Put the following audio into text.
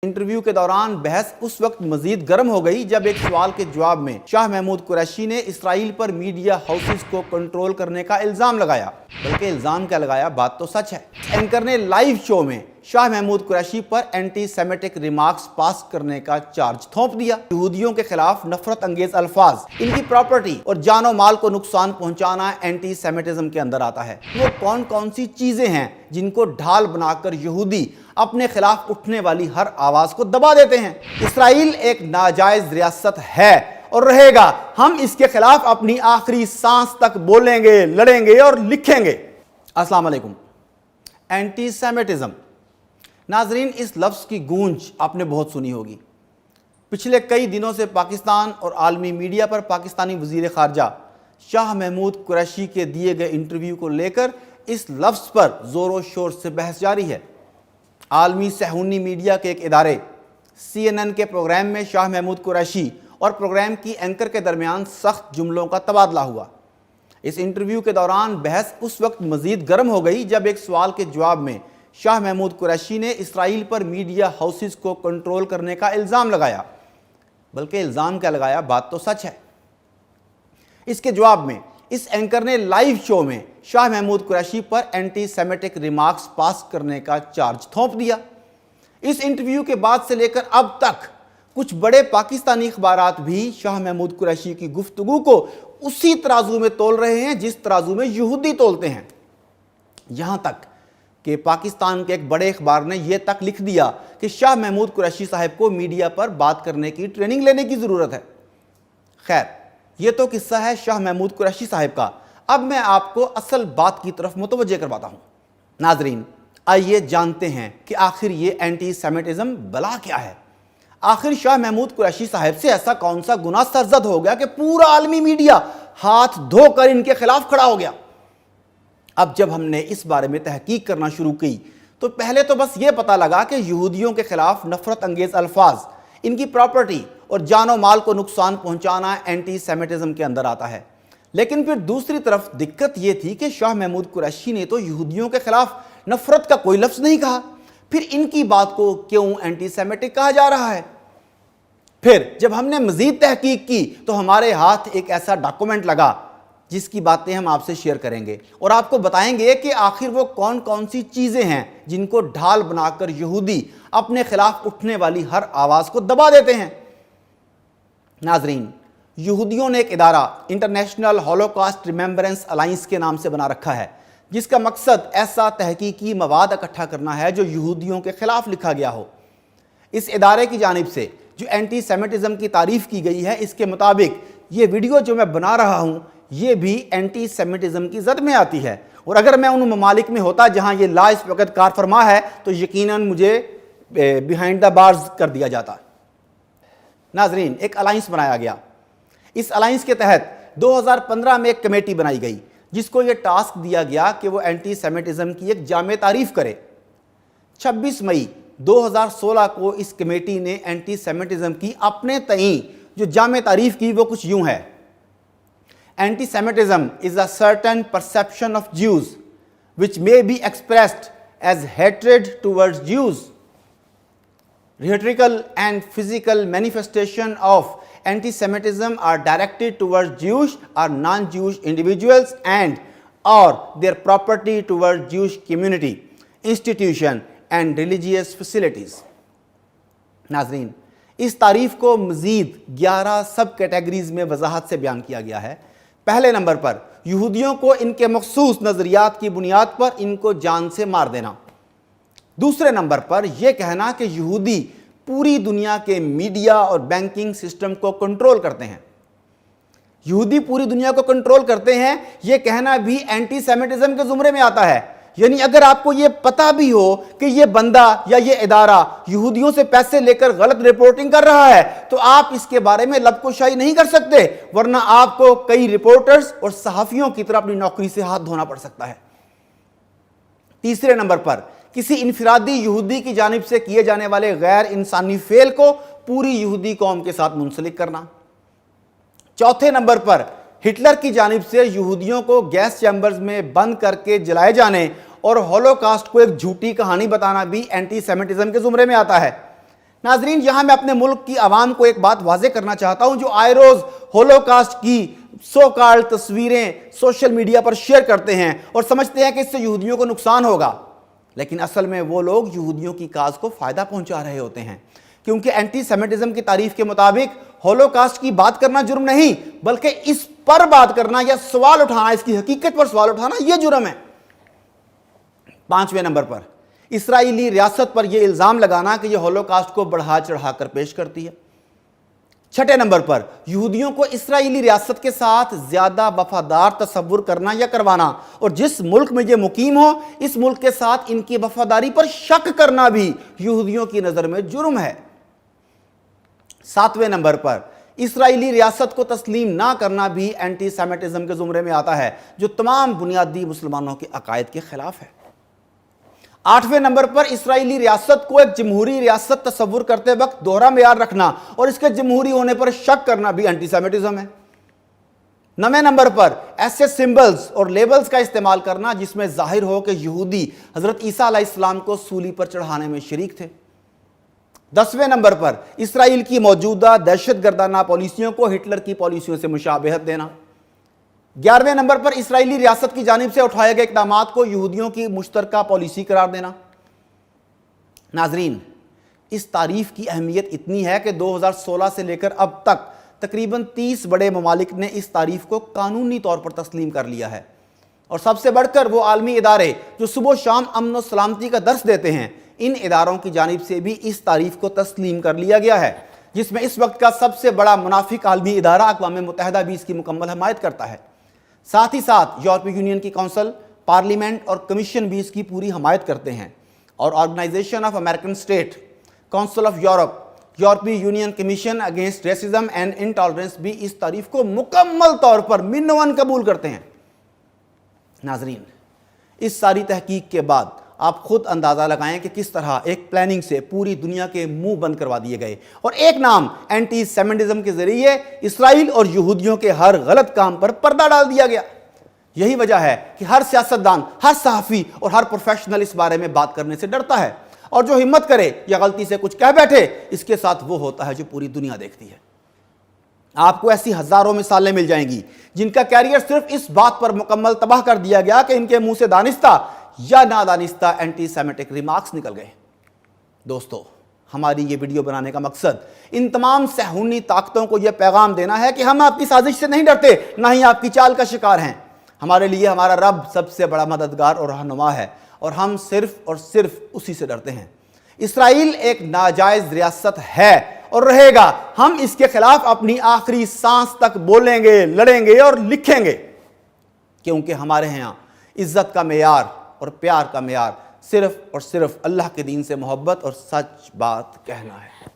Interview के दौरान बहस उस वक्त मजीद गर्म हो गई जब एक सवाल के जवाब में शाह महमूद कुरैशी ने इसराइल पर मीडिया हाउसेस को कंट्रोल करने का इल्जाम लगाया। बल्कि इल्जाम क्या लगाया, बात तो सच है। एंकर ने लाइव शो में शाह महमूद कुरैशी पर एंटी सेमेटिक रिमार्क्स पास करने का चार्ज थोप दिया। यहूदियों के खिलाफ नफरत अंगेज अल्फाज, इनकी प्रॉपर्टी और जानो माल को नुकसान पहुंचाना एंटी सेमेटिज्म के अंदर आता है। वो कौन कौन सी चीजें हैं जिनको ढाल बनाकर यहूदी अपने खिलाफ उठने वाली हर आवाज को दबा देते हैं। इसराइल एक नाजायज रियासत है और रहेगा। हम इसके खिलाफ अपनी आखिरी सांस तक बोलेंगे, लड़ेंगे और लिखेंगे। अस्सलाम वालेकुम। एंटी सेमेटिज्म, नाजरीन, इस लफ्ज़ की गूंज आपने बहुत सुनी होगी। पिछले कई दिनों से पाकिस्तान और आलमी मीडिया पर पाकिस्तानी वज़ीर ख़ारजा शाह महमूद कुरैशी के दिए गए इंटरव्यू को लेकर इस लफ्ज़ पर ज़ोर शोर से बहस जारी है। आलमी सहूनी मीडिया के एक इदारे CNN के प्रोग्राम में शाह महमूद कुरैशी और प्रोग्राम की एंकर के दरमियान सख्त जुमलों का तबादला हुआ। इस इंटरव्यू के दौरान बहस उस वक्त मज़ीद गर्म हो गई जब एक सवाल के जवाब में शाह महमूद कुरैशी ने इसराइल पर मीडिया हाउसेस को कंट्रोल करने का इल्ज़ाम लगाया। बल्कि इल्ज़ाम क्या लगाया, बात तो सच है। इसके जवाब में इस एंकर ने लाइव शो में शाह महमूद कुरैशी पर एंटी सेमेटिक रिमार्क्स पास करने का चार्ज थोप दिया। इस इंटरव्यू के बाद से लेकर अब तक कुछ बड़े पाकिस्तानी अखबारात भी शाह महमूद कुरैशी की गुफ्तगू को उसी तराजू में तोल रहे हैं जिस तराजू में यहूदी तोलते हैं। यहां तक कि पाकिस्तान के एक बड़े अखबार ने यह तक लिख दिया कि शाह महमूद कुरैशी साहब को मीडिया पर बात करने की ट्रेनिंग लेने की ज़रूरत है। खैर, यह तो किस्सा है शाह महमूद कुरैशी साहब का। अब मैं आपको असल बात की तरफ मुतवज्जे करवाता हूँ। नाजरीन, आइए जानते हैं कि आखिर ये एंटी सेमेटिज्म बला क्या है। आखिर शाह महमूद कुरैशी साहब से ऐसा कौन सा गुनाह सरजद हो गया कि पूरा आलमी मीडिया हाथ धोकर इनके खिलाफ खड़ा हो गया। अब जब हमने इस बारे में तहकीक करना शुरू की तो पहले तो बस ये पता लगा कि यहूदियों के खिलाफ नफरत अंगेज अल्फाज, इनकी प्रॉपर्टी और जानो माल को नुकसान पहुंचाना एंटी सेमेटिज्म के अंदर आता है। लेकिन फिर दूसरी तरफ दिक्कत यह थी कि शाह महमूद कुरैशी ने तो यहूदियों के खिलाफ नफरत का कोई लफ्ज़ नहीं कहा। फिर इनकी बात को क्यों एंटी सेमेटिक कहा जा रहा है। फिर जब हमने मजीद तहकीक की तो हमारे हाथ एक ऐसा डॉक्यूमेंट लगा जिसकी बातें हम आपसे शेयर करेंगे और आपको बताएंगे कि आखिर वो कौन कौन सी चीज़ें हैं जिनको ढाल बनाकर यहूदी अपने खिलाफ उठने वाली हर आवाज़ को दबा देते हैं। नाजरीन, यहूदियों ने एक इदारा इंटरनेशनल हॉलोकॉस्ट रिमेंबरेंस अलायंस के नाम से बना रखा है, जिसका मकसद ऐसा तहकीकी मवाद इकट्ठा करना है जो यहूदियों के खिलाफ लिखा गया हो। इस इदारे की जानिब से जो एंटी सेमेटिज्म की तारीफ़ की गई है, इसके मुताबिक ये वीडियो जो मैं बना रहा हूँ ये भी एंटी सेमेटिज्म की जद में आती है। और अगर मैं उन ममालिक में होता जहाँ ये ला इस वक्त कार फरमा है तो यकीनन मुझे बिहाइंड द बार्स कर दिया जाता। नाजरीन, एक अलायंस बनाया गया। इस अलायंस के तहत 2015 में एक कमेटी बनाई गई जिसको ये टास्क दिया गया कि वो एंटी सेमेटिज्म की एक जामे तारीफ करे। 26 मई 2016 को इस कमेटी ने एंटी सेमेटिज्म की अपने तईं जो जामे तारीफ की वो कुछ यूं है। Anti-Semitism is a certain perception of Jews which may be expressed as hatred towards Jews. Rhetorical and physical manifestation of anti-Semitism are directed towards Jewish or non-Jewish individuals and or their property towards Jewish community, institution and religious facilities. नाज़रीन, इस तारीफ को मज़ीद 11 सब categories में वजाहत से बयान किया गया है। पहले नंबर पर यहूदियों को इनके मखसूस नज़रियात की बुनियाद पर इनको जान से मार देना। दूसरे नंबर पर यह कहना कि यहूदी पूरी दुनिया के मीडिया और बैंकिंग सिस्टम को कंट्रोल करते हैं। यहूदी पूरी दुनिया को कंट्रोल करते हैं, यह कहना भी एंटी सेमेटिज्म के जुमरे में आता है। यानी अगर आपको यह पता भी हो कि यह बंदा या यह इदारा यहूदियों से पैसे लेकर गलत रिपोर्टिंग कर रहा है तो आप इसके बारे में लबकोशाई नहीं कर सकते, वरना आपको कई रिपोर्टर्स और सहाफियों की तरह अपनी नौकरी से हाथ धोना पड़ सकता है। तीसरे नंबर पर किसी इनफिरादी यहूदी की जानिब से किए जाने वाले गैर इंसानी फेल को पूरी यहूदी कौम के साथ मुंसलिक करना। चौथे नंबर पर हिटलर की जानिब से यहूदियों को गैस चैम्बर्स में बंद करके जलाए जाने और हॉलोकास्ट को एक झूठी कहानी बताना भी एंटी सेमेटिज्म के जुमरे में आता है। नाजरीन, यहां मैं अपने मुल्क की आवाम को एक बात वाज़ेह करना चाहता हूं, जो आए रोज होलोकास्ट की सो कॉल्ड तस्वीरें सोशल मीडिया पर शेयर करते हैं और समझते हैं कि इससे यहूदियों को नुकसान होगा, लेकिन असल में वो लोग यहूदियों की काज को फायदा पहुंचा रहे होते हैं। क्योंकि एंटी सेमिटिज्म की तारीफ के मुताबिक होलोकास्ट की बात करना जुर्म नहीं, बल्कि इस पर बात करना या सवाल उठाना, इसकी हकीकत पर सवाल उठाना, यह जुर्म है। 5वें नंबर पर इस्राएली रियासत पर यह इल्जाम लगाना कि यह होलोकास्ट को बढ़ा चढ़ाकर पेश करती है। 6ठे नंबर पर यहूदियों को इस्राएली रियासत के साथ ज्यादा वफादार तस्वुर करना या करवाना, और जिस मुल्क में यह मुकीम हो इस मुल्क के साथ इनकी वफादारी पर शक करना भी यहूदियों की नजर में जुर्म है। 7वें नंबर पर इस्राएली रियासत को तस्लीम ना करना भी एंटी सेमिटिज्म के जुमरे में आता है, जो तमाम बुनियादी मुसलमानों के अकायद के खिलाफ है। 8वें नंबर पर इस्राएली रियासत को एक जमहूरी रियासत तस्वुर करते वक्त दोहरा मेयार रखना और इसके जमहूरी होने पर शक करना भी एंटी सेमिटिज्म है। 9वें नंबर पर ऐसे सिंबल्स और लेबल्स का इस्तेमाल करना जिसमें जाहिर हो कि यहूदी हजरत ईसा अलैहिस्सलाम को सूली पर चढ़ाने में शरीक थे। 10वें नंबर पर इस्राएल की मौजूदा दहशतगर्दाना पॉलिसियों को हिटलर की पॉलिसियों से मुशाबहत देना। 11वें नंबर पर इस्राएली रियासत की जानिब से उठाए गए इक़दाम को यहूदियों की मुश्तरका पॉलिसी करार देना। नाजरीन, इस तारीफ की अहमियत इतनी है कि 2016 से लेकर अब तक तकरीबन 30 बड़े ममालिक ने इस तारीफ को कानूनी तौर पर तस्लीम कर लिया है, और सबसे बढ़कर वो आलमी इदारे जो सुबह शाम अमन और सलामती का दर्स देते हैं, इन इदारों की जानिब से भी इस तारीफ को तस्लीम कर लिया गया है, जिसमें इस वक्त का सबसे बड़ा मुनाफिक आलमी इदारा अक़वाम मुत्तहिदा भी इसकी मुकम्मल हमायत करता है। साथ ही साथ यूरोपीय यूनियन की काउंसिल, पार्लियामेंट और कमीशन भी इसकी पूरी हमायत करते हैं, और organization of American state, council of Europe, यूरोपीय union commission against racism and intolerance भी इस तारीफ को मुकम्मल तौर पर मिनवन कबूल करते हैं। नाजरीन, इस सारी तहकीक के बाद आप खुद अंदाज़ा लगाएं कि किस तरह एक प्लानिंग से पूरी दुनिया के मुंह बंद करवा दिए गए और एक नाम एंटी सेमिटिज्म के जरिए इसराइल और यहूदियों के हर गलत काम पर पर्दा डाल दिया गया। यही वजह है कि हर सियासतदान, हर सहाफ़ी और हर प्रोफेशनल इस बारे में बात करने से डरता है, और जो हिम्मत करे या गलती से कुछ कह बैठे, इसके साथ वो होता है जो पूरी दुनिया देखती है। आपको ऐसी हजारों मिसालें मिल जाएंगी जिनका कैरियर सिर्फ इस बात पर मुकम्मल तबाह कर दिया गया कि इनके मुंह से दानिस्ता या नादानिस्ता एंटी सेमिटिक रिमार्क्स निकल गए। दोस्तों, हमारी ये वीडियो बनाने का मकसद इन तमाम सहूनी ताकतों को यह पैगाम देना है कि हम आपकी साजिश से नहीं डरते, ना ही आपकी चाल का शिकार हैं। हमारे लिए हमारा रब सबसे बड़ा मददगार और रहनुमा है, और हम सिर्फ और सिर्फ उसी से डरते हैं। इसराइल एक नाजायज रियासत है और रहेगा। हम इसके खिलाफ अपनी आखिरी सांस तक बोलेंगे, लड़ेंगे और लिखेंगे, क्योंकि हमारे यहाँ इज्जत का मेयार और प्यार का मेयार सिर्फ और सिर्फ अल्लाह के दीन से मोहब्बत और सच बात कहना है।